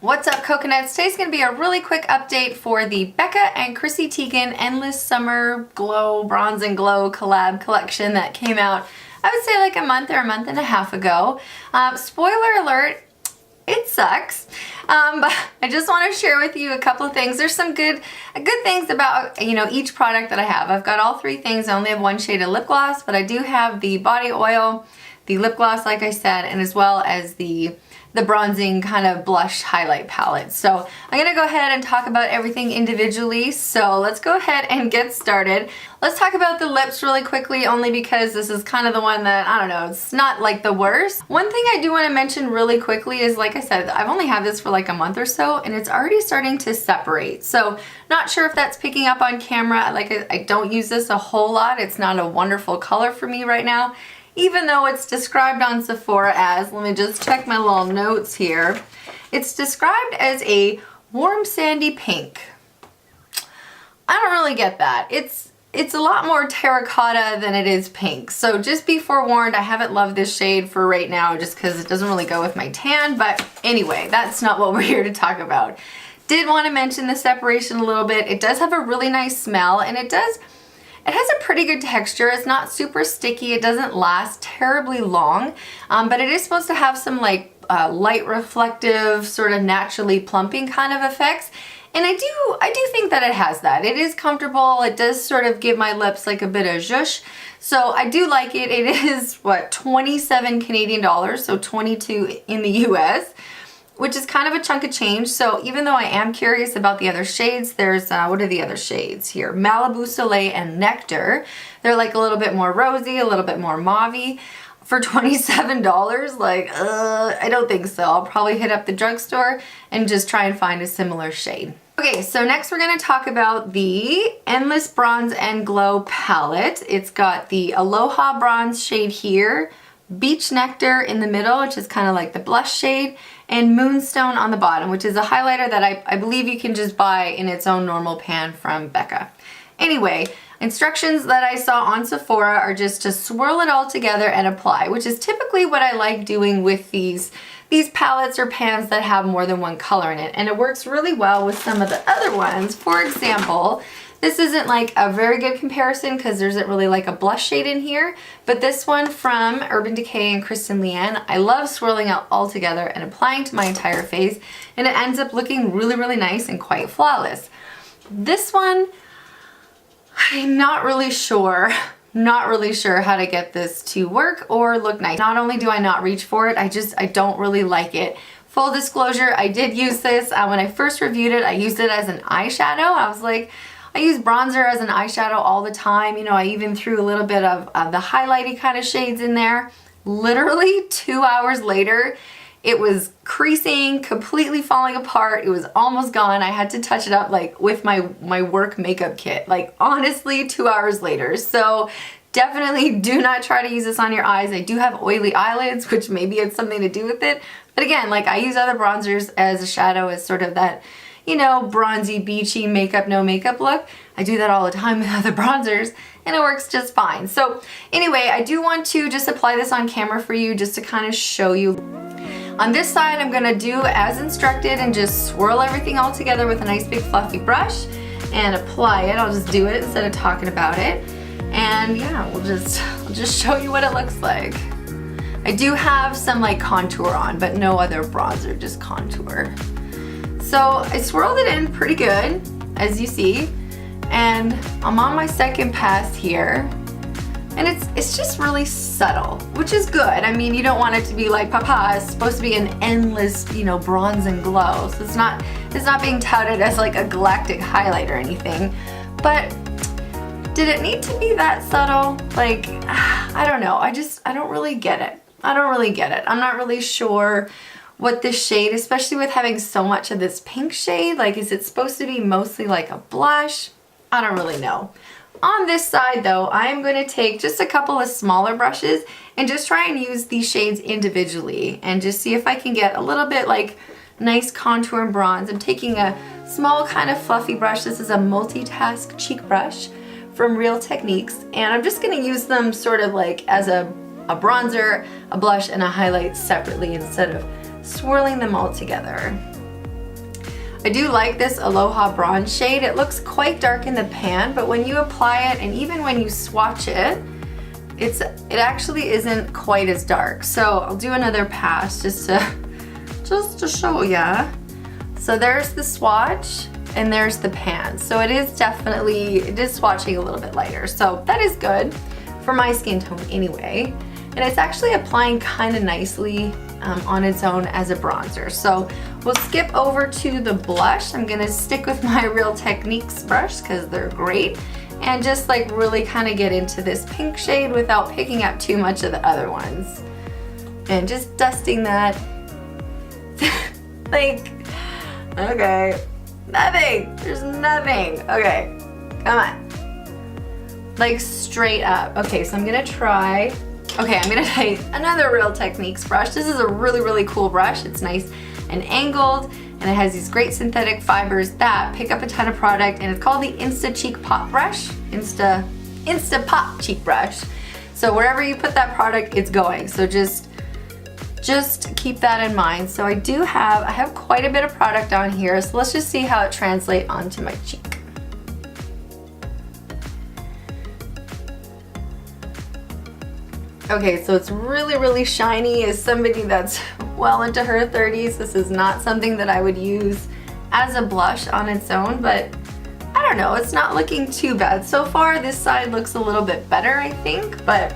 What's up, coconuts? Today's going to be a really quick update for the Becca and Chrissy Tiegen Endless Summer Glow Bronze and Glow collab collection that came out, I would say like a month or a month and a half ago. Spoiler alert, it sucks. But I just want to share with you a couple of things. There's some good things about, each product that I have. I've got all three things. I only have one shade of lip gloss, but I do have the body oil, the lip gloss, like I said, and as well as the bronzing kind of blush highlight palette. So I'm gonna go ahead and talk about everything individually. So let's go ahead and get started. Let's talk about the lips really quickly, only because this is kind of the one that, I don't know, it's not like the worst. One thing I do want to mention really quickly is, like I said, I've only had this for like a month or so and it's already starting to separate. So not sure if that's picking up on camera. Like I don't use this a whole lot. It's not a wonderful color for me right now. Even though it's described on Sephora as, let me just check my little notes here, it's described as a warm sandy pink. I don't really get that. It's a lot more terracotta than it is pink. So just be forewarned, I haven't loved this shade for right now just because it doesn't really go with my tan. But anyway, that's not what we're here to talk about. Did want to mention the separation a little bit. It does have a really nice smell, and it has a pretty good texture. It's not super sticky. It doesn't last terribly long, but it is supposed to have some like light reflective, sort of naturally plumping kind of effects. And I do think that it has that. It is comfortable. It does sort of give my lips like a bit of zhuzh. So I do like it. It is, what, 27 Canadian dollars, so 22 in the US, which is kind of a chunk of change. So even though I am curious about the other shades, there's, what are the other shades here? Malibu Soleil and Nectar. They're like a little bit more rosy, a little bit more mauve-y. For $27, like, I don't think so. I'll probably hit up the drugstore and just try and find a similar shade. Okay, so next we're gonna talk about the Endless Bronze and Glow palette. It's got the Aloha Bronze shade here, Beach Nectar in the middle, which is kind of like the blush shade, and Moonstone on the bottom, which is a highlighter that I believe you can just buy in its own normal pan from Becca. Anyway, instructions that I saw on Sephora are just to swirl it all together and apply, which is typically what I like doing with these palettes or pans that have more than one color in it. And it works really well with some of the other ones. For example, this isn't like a very good comparison because there isn't really like a blush shade in here, but this one from Urban Decay and Kristen Leanne, I love swirling out all together and applying to my entire face, and it ends up looking really, really nice and quite flawless. This one, I'm not really sure how to get this to work or look nice. Not only do I not reach for it, I don't really like it. Full disclosure, I did use this when I first reviewed it. I used it as an eyeshadow. I was like, I use bronzer as an eyeshadow all the time. I even threw a little bit of the highlighty kind of shades in there. Literally 2 hours later, it was creasing, completely falling apart. It was almost gone. I had to touch it up like with my work makeup kit. Like honestly, 2 hours later. So definitely do not try to use this on your eyes. I do have oily eyelids, which maybe it's something to do with it. But again, like I use other bronzers as a shadow, as sort of that, bronzy, beachy, makeup, no makeup look. I do that all the time with other bronzers and it works just fine. So anyway, I do want to just apply this on camera for you just to kind of show you. On this side, I'm gonna do as instructed and just swirl everything all together with a nice big fluffy brush and apply it. I'll just do it instead of talking about it. And yeah, I'll just show you what it looks like. I do have some like contour on, but no other bronzer, just contour. So I swirled it in pretty good, as you see, and I'm on my second pass here, and it's just really subtle, which is good. I mean, you don't want it to be like, papa, it's supposed to be an endless, bronze and glow. So it's not being touted as like a galactic highlight or anything, but did it need to be that subtle? Like, I don't know. I don't really get it. I'm not really sure what this shade, especially with having so much of this pink shade, like is it supposed to be mostly like a blush? I don't really know. On this side though, I am going to take just a couple of smaller brushes and just try and use these shades individually and just see if I can get a little bit like nice contour and bronze. I'm taking a small kind of fluffy brush. This is a multitask cheek brush from Real Techniques, and I'm just going to use them sort of like as a bronzer, a blush, and a highlight separately instead of swirling them all together. I do like this Aloha Bronze shade. It looks quite dark in the pan, but when you apply it and even when you swatch it, it actually isn't quite as dark. So I'll do another pass just to show ya. So there's the swatch and there's the pan. So it is swatching a little bit lighter. So that is good for my skin tone anyway. And it's actually applying kind of nicely on its own as a bronzer. So we'll skip over to the blush. I'm gonna stick with my Real Techniques brush because they're great. And just like really kind of get into this pink shade without picking up too much of the other ones. And just dusting that. Like, okay, nothing, there's nothing. Okay, come on. Like straight up. Okay, so I'm gonna try, I'm gonna take another Real Techniques brush. This is a really, really cool brush. It's nice and angled, and it has these great synthetic fibers that pick up a ton of product, and it's called the Insta Cheek Pop Brush. Insta Pop Cheek Brush. So wherever you put that product, it's going. So just keep that in mind. So I have quite a bit of product on here, so let's just see how it translates onto my cheek. Okay, so it's really, really shiny. As somebody that's well into her 30s, this is not something that I would use as a blush on its own, but I don't know, it's not looking too bad. So far, this side looks a little bit better, I think, but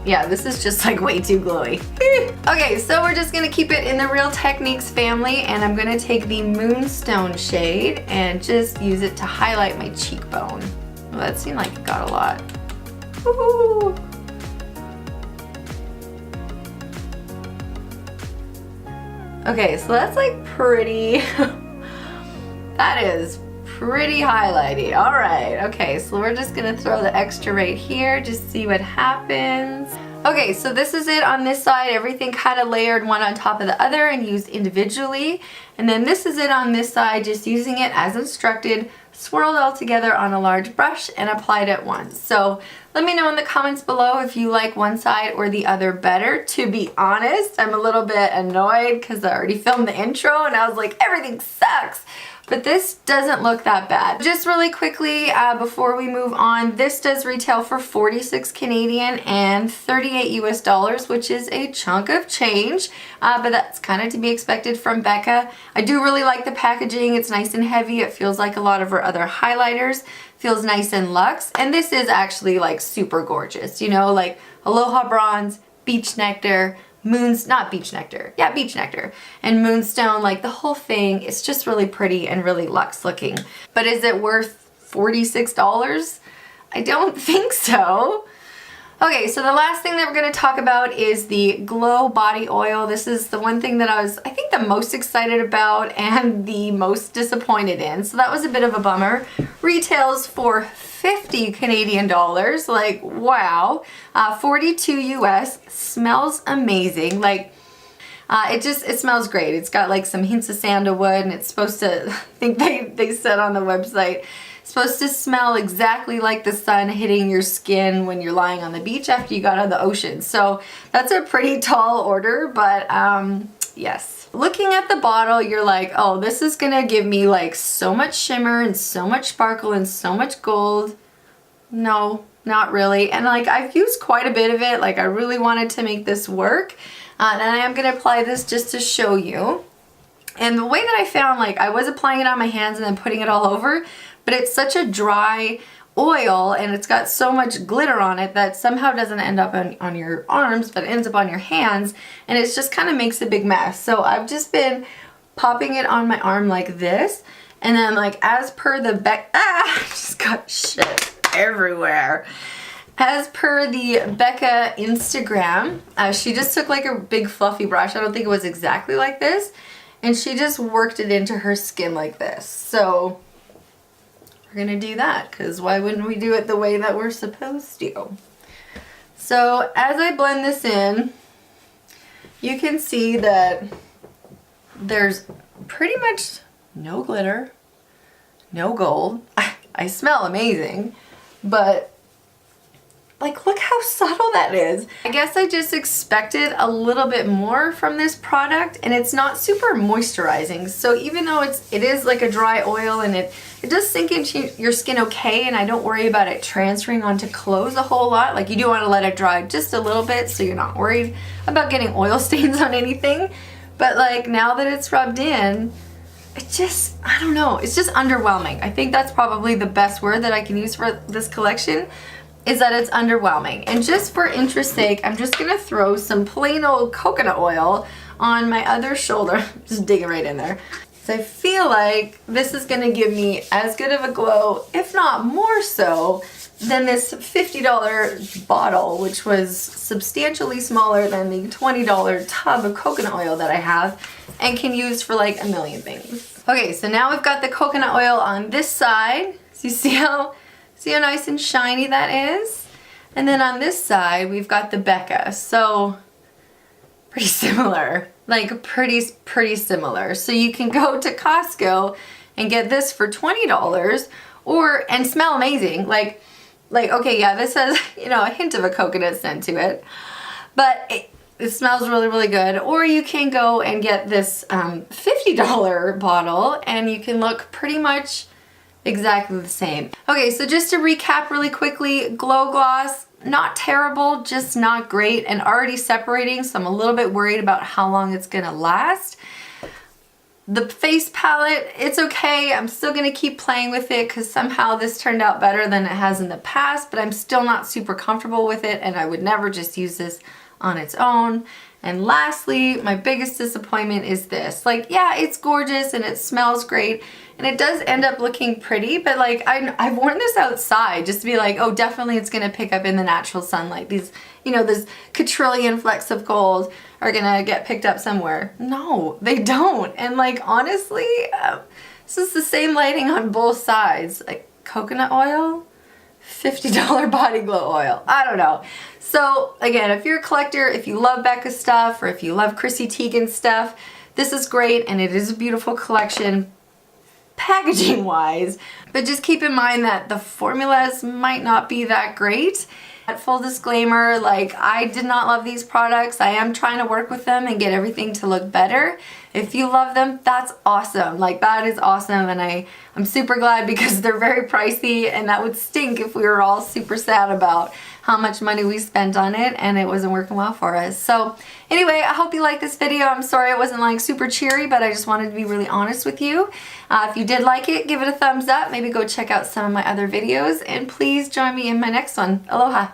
yeah, this is just like way too glowy. Okay, so we're just gonna keep it in the Real Techniques family, and I'm gonna take the Moonstone shade and just use it to highlight my cheekbone. Well, that seemed like it got a lot. Woohoo! Okay, so that's like pretty, that is pretty highlighty. All right, okay, so we're just gonna throw the extra right here, just see what happens. Okay, so this is it on this side, everything kind of layered one on top of the other and used individually. And then this is it on this side, just using it as instructed, swirled all together on a large brush and applied at once. So let me know in the comments below if you like one side or the other better. To be honest, I'm a little bit annoyed because I already filmed the intro and I was like, everything sucks. But this doesn't look that bad. Just really quickly, before we move on, this does retail for 46 Canadian and 38 US dollars, which is a chunk of change, but that's kind of to be expected from Becca. I do really like the packaging. It's nice and heavy. It feels like a lot of her other highlighters. Feels nice and luxe, and this is actually like super gorgeous, you know, like Aloha Bronze, Beach Nectar, Beach Nectar, and Moonstone, like the whole thing. It's just really pretty and really luxe looking. But is it worth $46? I don't think so. Okay, so the last thing that we're going to talk about is the Glow Body Oil. This is the one thing that I was, I think, the most excited about and the most disappointed in. So that was a bit of a bummer. Retails for 50 Canadian dollars. Like, wow. 42 US. Smells amazing. Like, it smells great. It's got like some hints of sandalwood, and it's supposed to, I think they said on the website, supposed to smell exactly like the sun hitting your skin when you're lying on the beach after you got out of the ocean. So that's a pretty tall order, but yes. Looking at the bottle, you're like, oh, this is gonna give me like so much shimmer and so much sparkle and so much gold. No, not really. And like, I've used quite a bit of it. Like, I really wanted to make this work. And I am gonna apply this just to show you. And the way that I found, like, I was applying it on my hands and then putting it all over, but it's such a dry oil and it's got so much glitter on it that somehow doesn't end up on your arms, but ends up on your hands, and it just kind of makes a big mess. So I've just been popping it on my arm like this, and then like as per the I just got shit everywhere. As per the Becca Instagram, she just took like a big fluffy brush. I don't think it was exactly like this, and she just worked it into her skin like this. So we're gonna do that, because why wouldn't we do it the way that we're supposed to? So as I blend this in, you can see that there's pretty much no glitter, no gold. I smell amazing, but like, look how subtle that is. I guess I just expected a little bit more from this product, and it's not super moisturizing. So even though it is like a dry oil and it does sink into your skin okay, and I don't worry about it transferring onto clothes a whole lot. Like, you do want to let it dry just a little bit so you're not worried about getting oil stains on anything. But like, now that it's rubbed in, it just, I don't know, it's just underwhelming. I think that's probably the best word that I can use for this collection, is that it's underwhelming. And just for interest's sake, I'm just gonna throw some plain old coconut oil on my other shoulder. Just dig it right in there. So I feel like this is gonna give me as good of a glow, if not more so, than this $50 bottle, which was substantially smaller than the $20 tub of coconut oil that I have and can use for like a million things. Okay, so now we've got the coconut oil on this side. So you see how nice and shiny that is? And then on this side, we've got the Becca. So pretty similar, like pretty similar. So you can go to Costco and get this for $20 and smell amazing. Like, okay, yeah, this has, you know, a hint of a coconut scent to it, but it smells really, really good. Or you can go and get this $50 bottle and you can look pretty much exactly the same. Okay, so just to recap really quickly, Glow Gloss, not terrible, just not great, and already separating, so I'm a little bit worried about how long it's gonna last. The face palette, it's okay. I'm still gonna keep playing with it because somehow this turned out better than it has in the past, but I'm still not super comfortable with it, and I would never just use this on its own. And lastly, my biggest disappointment is this. Like, yeah, it's gorgeous and it smells great and it does end up looking pretty, but like I've worn this outside just to be like, oh, definitely it's gonna pick up in the natural sunlight. These, you know, this quadrillion flecks of gold are gonna get picked up somewhere. No, they don't. And like, honestly, this is the same lighting on both sides. Like, coconut oil, $50 body glow oil. I don't know. So again, if you're a collector, if you love Becca stuff, or if you love Chrissy Tiegen stuff, this is great and it is a beautiful collection packaging wise, but just keep in mind that the formulas might not be that great. Full disclaimer, like, I did not love these products. I am trying to work with them and get everything to look better. If you love them, that's awesome. Like, that is awesome, and I'm super glad because they're very pricey, and that would stink if we were all super sad about how much money we spent on it and it wasn't working well for us. So anyway, I hope you liked this video. I'm sorry it wasn't like super cheery, but I just wanted to be really honest with you. If you did like it, give it a thumbs up. Maybe go check out some of my other videos, and please join me in my next one. Aloha.